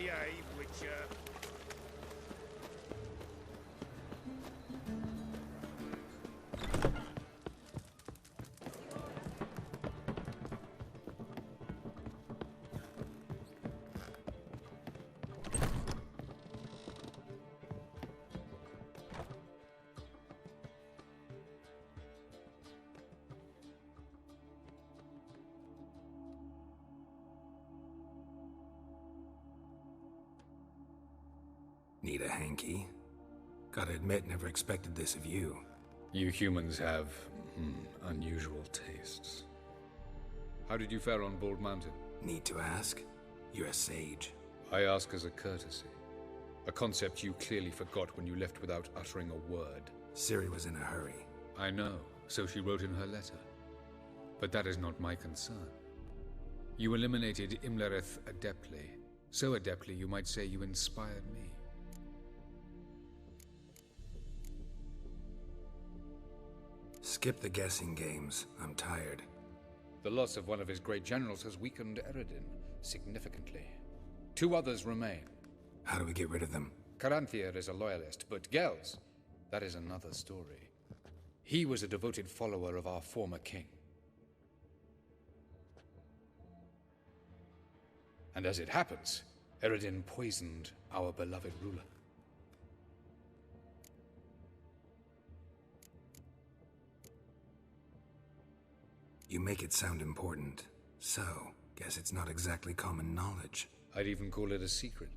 behave, Witcher. Need a hanky? Gotta admit, never expected this of you. You humans have, unusual tastes. How did you fare on Bald Mountain? Need to ask? You're a sage. I ask as a courtesy. A concept you clearly forgot when you left without uttering a word. Ciri was in a hurry. I know, so she wrote in her letter. But that is not my concern. You eliminated Imlerith adeptly. So adeptly you might say you inspired me. Skip the guessing games. I'm tired. The loss of one of his great generals has weakened Eredin significantly. 2 others remain. How do we get rid of them? Caranthier is a loyalist, but Gels, that is another story. He was a devoted follower of our former king. And as it happens, Eredin poisoned our beloved ruler. You make it sound important. So, guess it's not exactly common knowledge. I'd even call it a secret.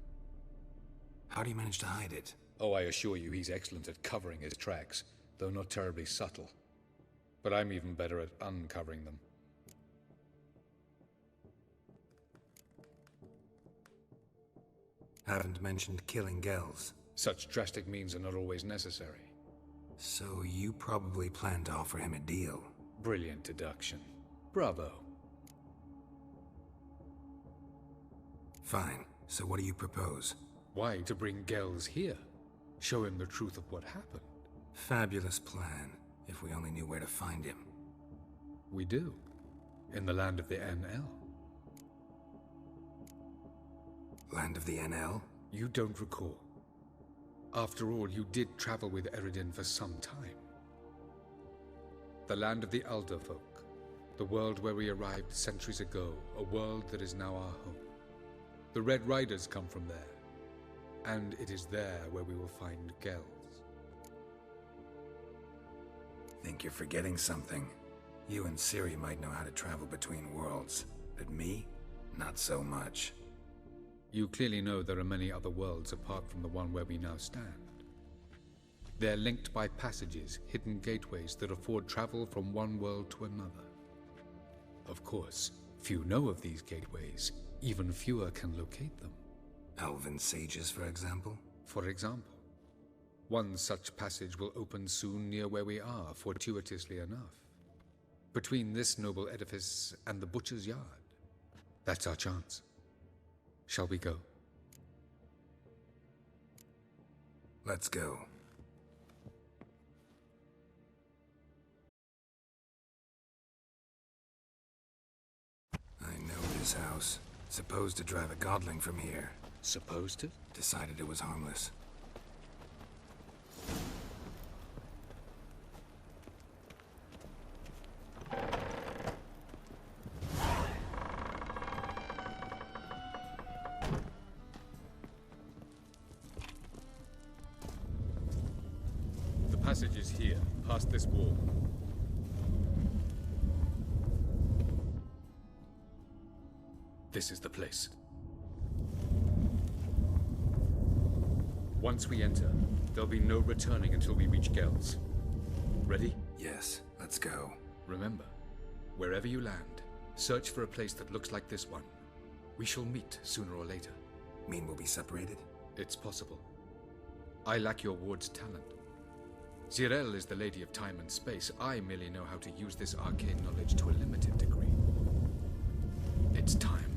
How do you manage to hide it? Oh, I assure you he's excellent at covering his tracks, though not terribly subtle. But I'm even better at uncovering them. Haven't mentioned killing Gels. Such drastic means are not always necessary. So you probably plan to offer him a deal. Brilliant deduction. Bravo. Fine. So what do you propose? Why, to bring Gels here. Show him the truth of what happened. Fabulous plan, if we only knew where to find him. We do. In the land of the NL. Land of the NL? You don't recall. After all, you did travel with Eredin for some time. The land of the Alderfolk. The world where we arrived centuries ago. A world that is now our home. The Red Riders come from there. And it is there where we will find Gels. Think you're forgetting something. You and Ciri might know how to travel between worlds. But me? Not so much. You clearly know there are many other worlds apart from the one where we now stand. They're linked by passages, hidden gateways that afford travel from one world to another. Of course, few know of these gateways. Even fewer can locate them. Elven sages, for example? For example. One such passage will open soon near where we are, fortuitously enough. Between this noble edifice and the butcher's yard. That's our chance. Shall we go? Let's go. I know this house. Supposed to drive a godling from here. Supposed to? Decided it was harmless. The passage is here, past this wall. This is the place. Once we enter, there'll be no returning until we reach Gels. Ready? Yes, let's go. Remember, wherever you land, search for a place that looks like this one. We shall meet sooner or later. Mean we'll be separated? It's possible. I lack your ward's talent. Zirel is the lady of time and space. I merely know how to use this arcane knowledge to a limited degree. It's time.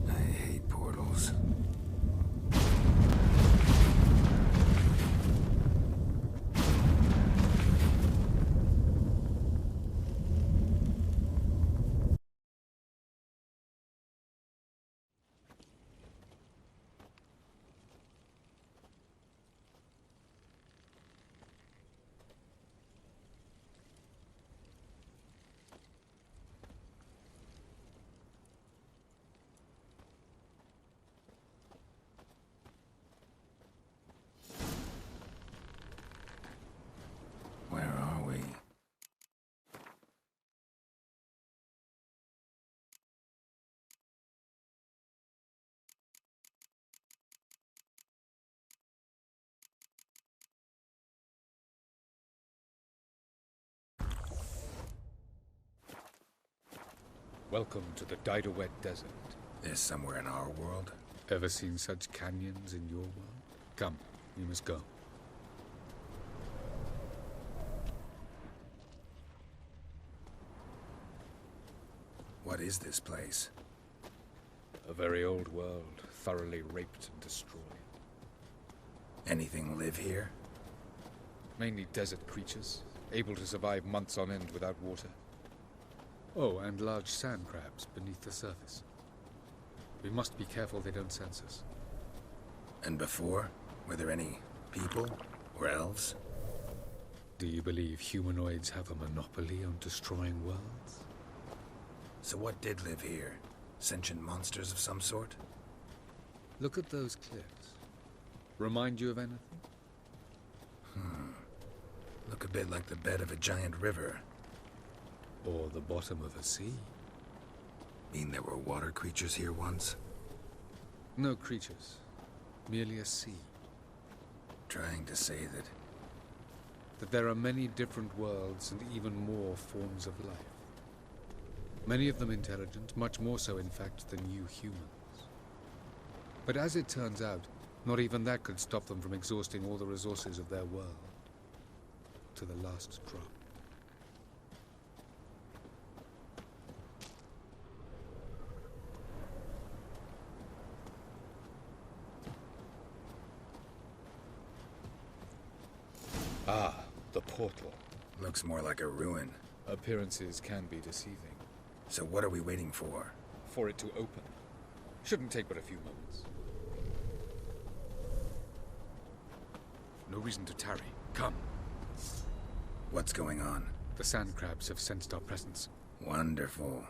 I hate portals. Welcome to the Diderwet Desert. This somewhere in our world? Ever seen such canyons in your world? Come, we must go. What is this place? A very old world, thoroughly raped and destroyed. Anything live here? Mainly desert creatures, able to survive months on end without water. Oh, and large sand crabs beneath the surface. We must be careful they don't sense us. And before? Were there any people or elves? Do you believe humanoids have a monopoly on destroying worlds? So what did live here? Sentient monsters of some sort? Look at those cliffs. Remind you of anything? Look a bit like the bed of a giant river. Or the bottom of a sea? Mean there were water creatures here once? No creatures. Merely a sea. Trying to say That there are many different worlds and even more forms of life. Many of them intelligent, much more so in fact than you humans. But as it turns out, not even that could stop them from exhausting all the resources of their world. To the last drop. Ah, the portal. looks more like a ruin. Appearances can be deceiving. So what are we waiting for? For it to open. Shouldn't take but a few moments. No reason to tarry. Come. What's going on? The sand crabs have sensed our presence. Wonderful.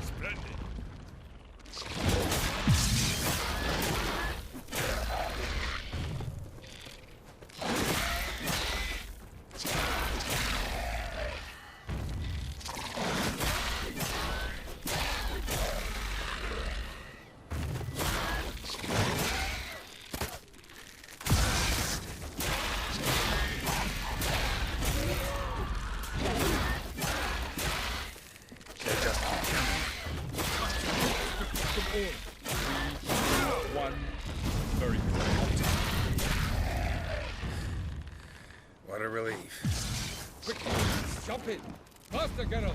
Splendid. What a relief. Quickly, jump in! Faster, Geralt!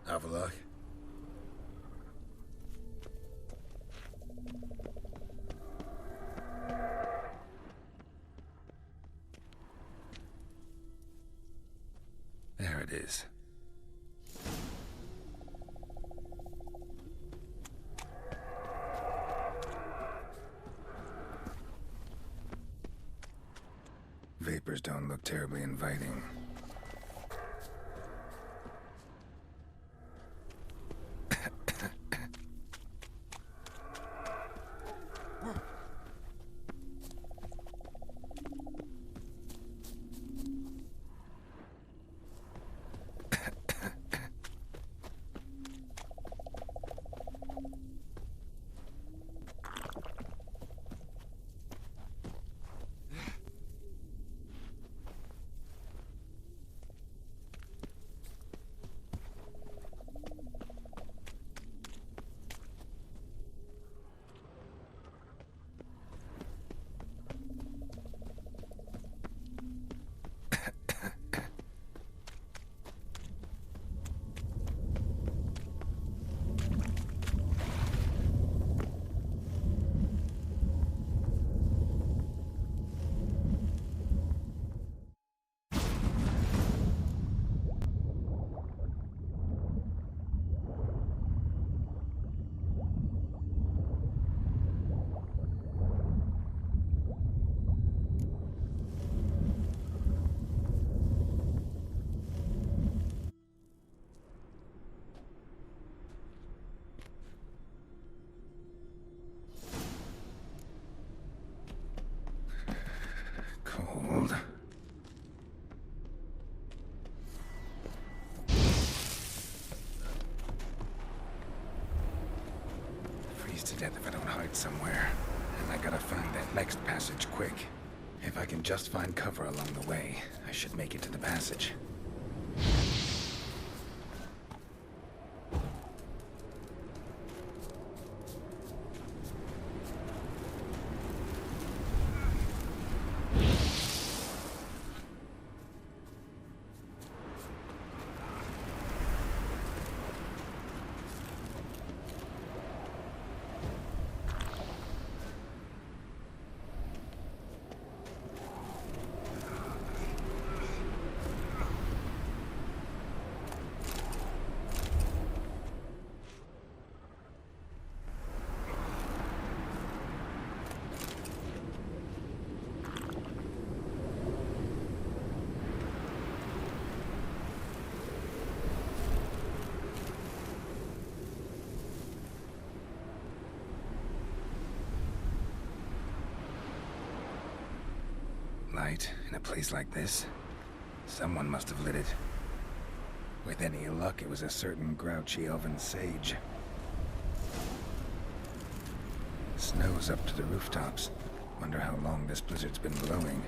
Avallac'h? There it is. Vapors don't look terribly inviting. to death if I don't hide somewhere. And I gotta find that next passage quick. If I can just find cover along the way, I should make it to the passage. Light in a place like this? Someone must have lit it. With any luck, it was a certain grouchy elven sage. Snow's up to the rooftops. Wonder how long this blizzard's been blowing.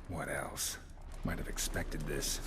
What else? Might have expected this.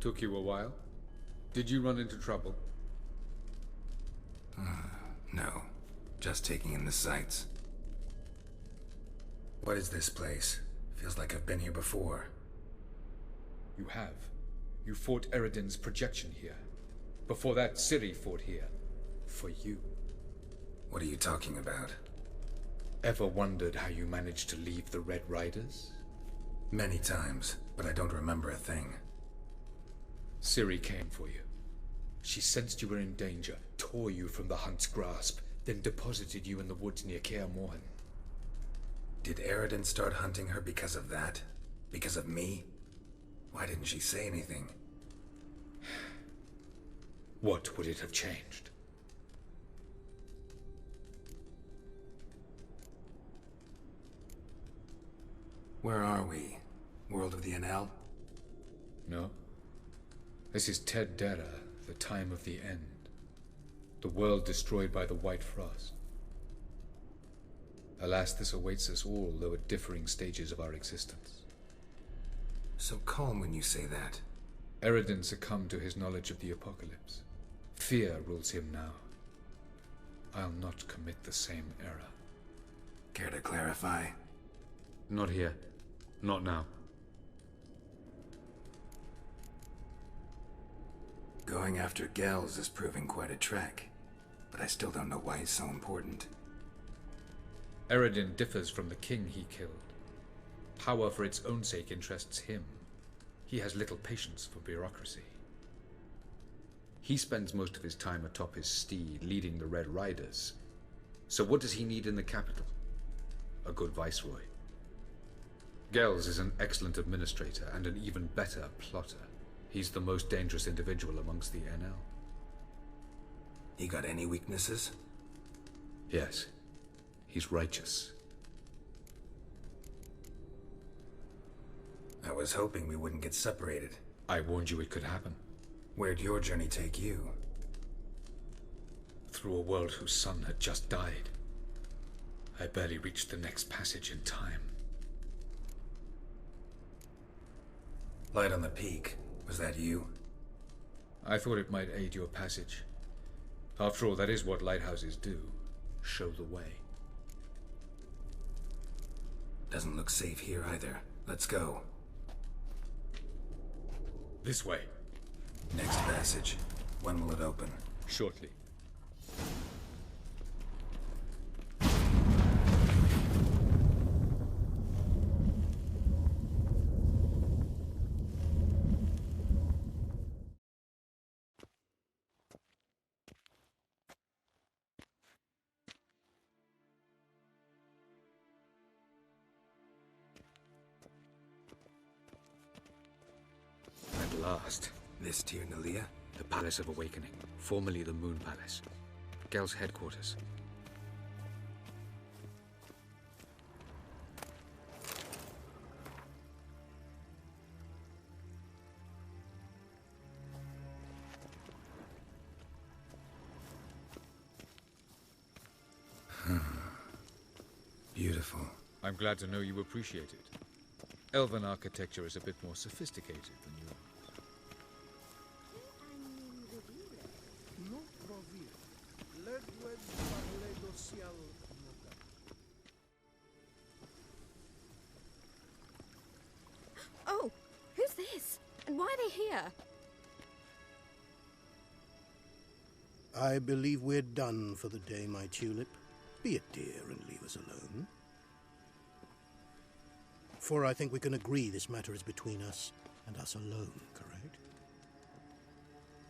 Took you a while? Did you run into trouble? No. Just taking in the sights. What is this place? Feels like I've been here before. You have. You fought Eredin's projection here. Before that, Ciri fought here. For you. What are you talking about? Ever wondered how you managed to leave the Red Riders? Many times, but I don't remember a thing. Ciri came for you. She sensed you were in danger, tore you from the Hunt's grasp, then deposited you in the woods near Kaer Morhen. Did Eredin start hunting her because of that? Because of me? Why didn't she say anything? What would it have changed? Where are we? World of the NL? No. This is Ted Dara, the time of the end. The world destroyed by the White Frost. Alas, this awaits us all, though at differing stages of our existence. So calm when you say that. Eredin succumbed to his knowledge of the apocalypse. Fear rules him now. I'll not commit the same error. Care to clarify? Not here. Not now. Going after Gels is proving quite a trek, but I still don't know why he's so important. Eredin differs from the king he killed. Power for its own sake interests him. He has little patience for bureaucracy. He spends most of his time atop his steed, leading the Red Riders. So what does he need in the capital? A good viceroy. Gels is an excellent administrator and an even better plotter. He's the most dangerous individual amongst the NL. He got any weaknesses? Yes. He's righteous. I was hoping we wouldn't get separated. I warned you it could happen. Where'd your journey take you? Through a world whose son had just died. I barely reached the next passage in time. Light on the peak. Was that you? I thought it might aid your passage. After all, that is what lighthouses do. Show the way. Doesn't look safe here either. Let's go. This way. Next passage. When will it open? Shortly. At last. This Tir Nalia? The Palace of Awakening, formerly the Moon Palace. Gel's headquarters. Beautiful. I'm glad to know you appreciate it. Elven architecture is a bit more sophisticated than yours. Oh, who's this? And why are they here? I believe we're done for the day, my tulip. Be a dear and leave us alone. For I think we can agree this matter is between us and us alone, correct?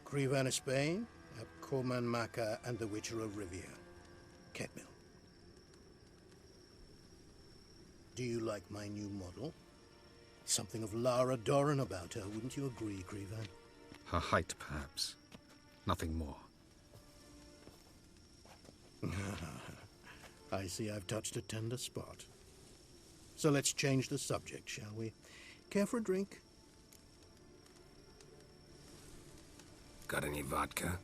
Krivan of Spain, Korman Maka, and the Witcher of Rivia. Ketmil. Do you like my new model? Something of Lara Doran about her, wouldn't you agree, Krivan? Her height, perhaps. Nothing more. I see I've touched a tender spot. So let's change the subject, shall we? Care for a drink? Got any vodka?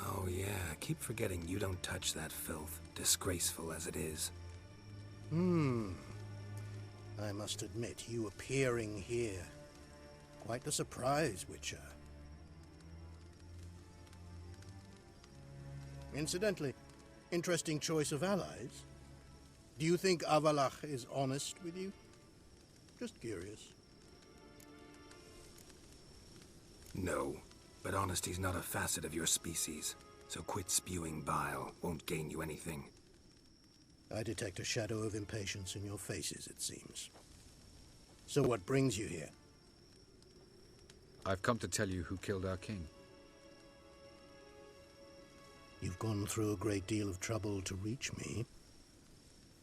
Oh yeah, I keep forgetting you don't touch that filth, disgraceful as it is. I must admit, you appearing here, Quite the surprise, Witcher. Incidentally, interesting choice of allies. Do you think Avallac'h is honest with you? Just curious. No, but honesty's not a facet of your species. So quit spewing bile. Won't gain you anything. I detect a shadow of impatience in your faces, it seems. So what brings you here? I've come to tell you who killed our king. You've gone through a great deal of trouble to reach me.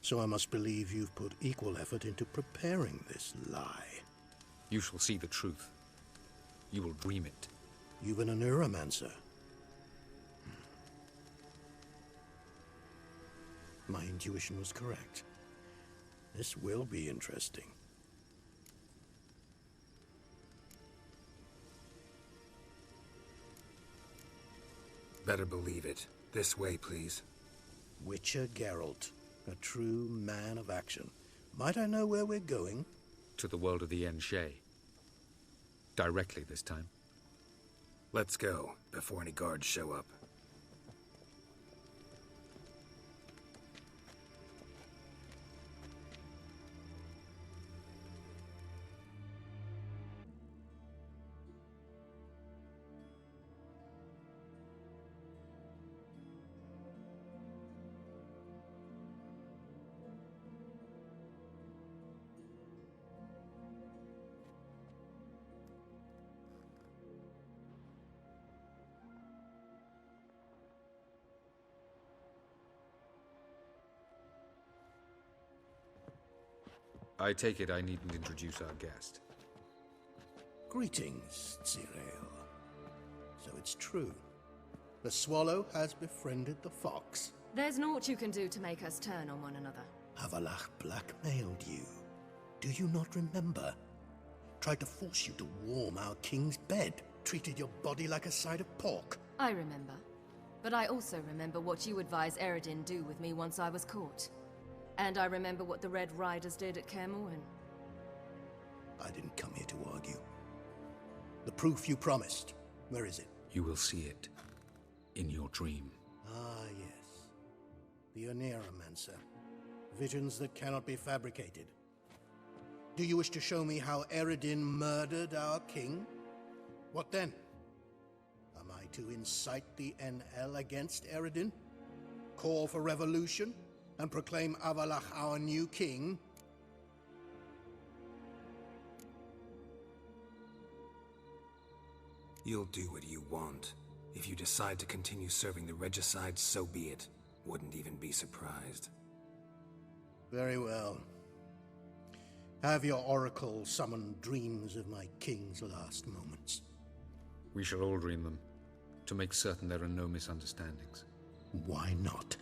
So I must believe you've put equal effort into preparing this lie. You shall see the truth. You will dream it. You've been a neuromancer. My intuition was correct. This will be interesting. Better believe it. This way, please. Witcher Geralt, a true man of action. Might I know where we're going? To the world of the Enshe. Directly this time. Let's go, before any guards show up. I take it I needn't introduce our guest. Greetings, Cyril. So it's true. The swallow has befriended the fox. There's naught you can do to make us turn on one another. Avallac'h blackmailed you. Do you not remember? Tried to force you to warm our king's bed. Treated your body like a side of pork. I remember. But I also remember what you advised Eredin do with me once I was caught. And I remember what the Red Riders did at Kaer Morhen. I didn't come here to argue. The proof you promised. Where is it? You will see it. In your dream. Ah, yes. The Oneiromancer. Visions that cannot be fabricated. Do you wish to show me how Eredin murdered our king? What then? Am I to incite the NL against Eredin? Call for revolution? And proclaim Avallac'h our new king? You'll do what you want. If you decide to continue serving the regicide, so be it. Wouldn't even be surprised. Very well. Have your oracle summon dreams of my king's last moments. We shall all dream them, to make certain there are no misunderstandings. Why not?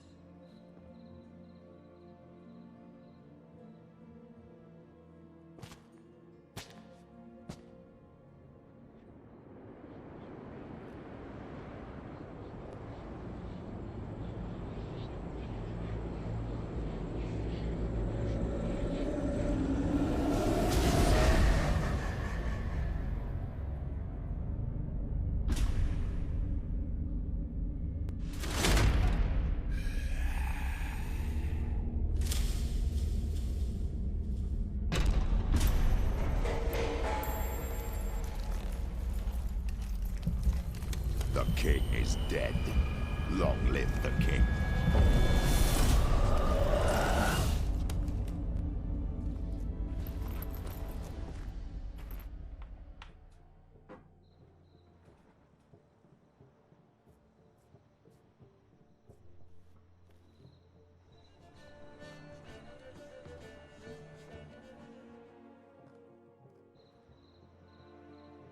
The king is dead. Long live the king.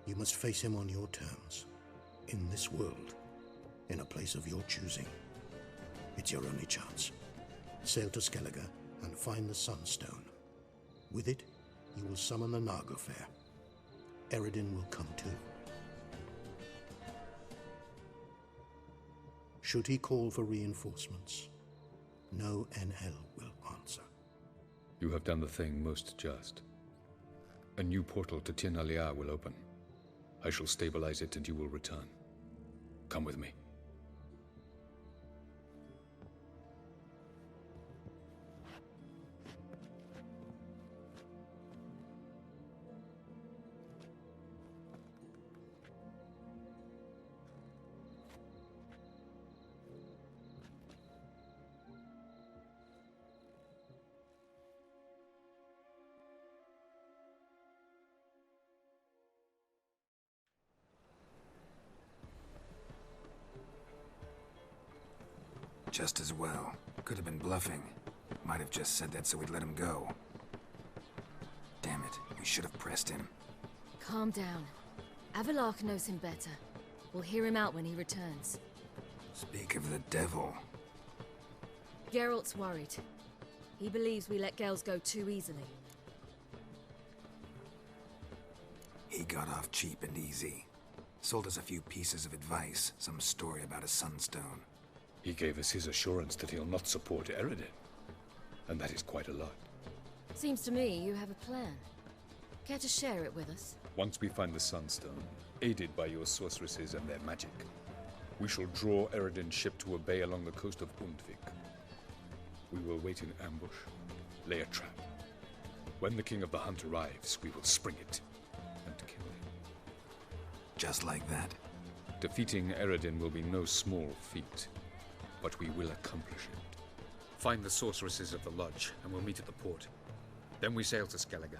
You must face him on your terms. In this world. In a place of your choosing. It's your only chance. Sail to Skellige and find the Sunstone. With it, you will summon the Naglfar. Eredin will come too. Should he call for reinforcements, no NL will answer. You have done the thing most just. A new portal to Tir na Liar will open. I shall stabilize it and you will return. Come with me. Just as well. Could have been bluffing. Might have just said that so we'd let him go. Damn it, we should have pressed him. Calm down. Avallac'h knows him better. We'll hear him out when he returns. Speak of the devil. Geralt's worried. He believes we let girls go too easily. He got off cheap and easy. Sold us a few pieces of advice, some story about a sunstone. He gave us his assurance that he'll not support Eredin. And that is quite a lot. Seems to me you have a plan. Care to share it with us? Once we find the Sunstone, aided by your sorceresses and their magic, we shall draw Eredin's ship to a bay along the coast of Undvik. We will wait in ambush, lay a trap. When the King of the Hunt arrives, we will spring it and kill him. Just like that? Defeating Eredin will be no small feat, but we will accomplish it. Find the sorceresses of the lodge, and we'll meet at the port. Then we sail to Skellige.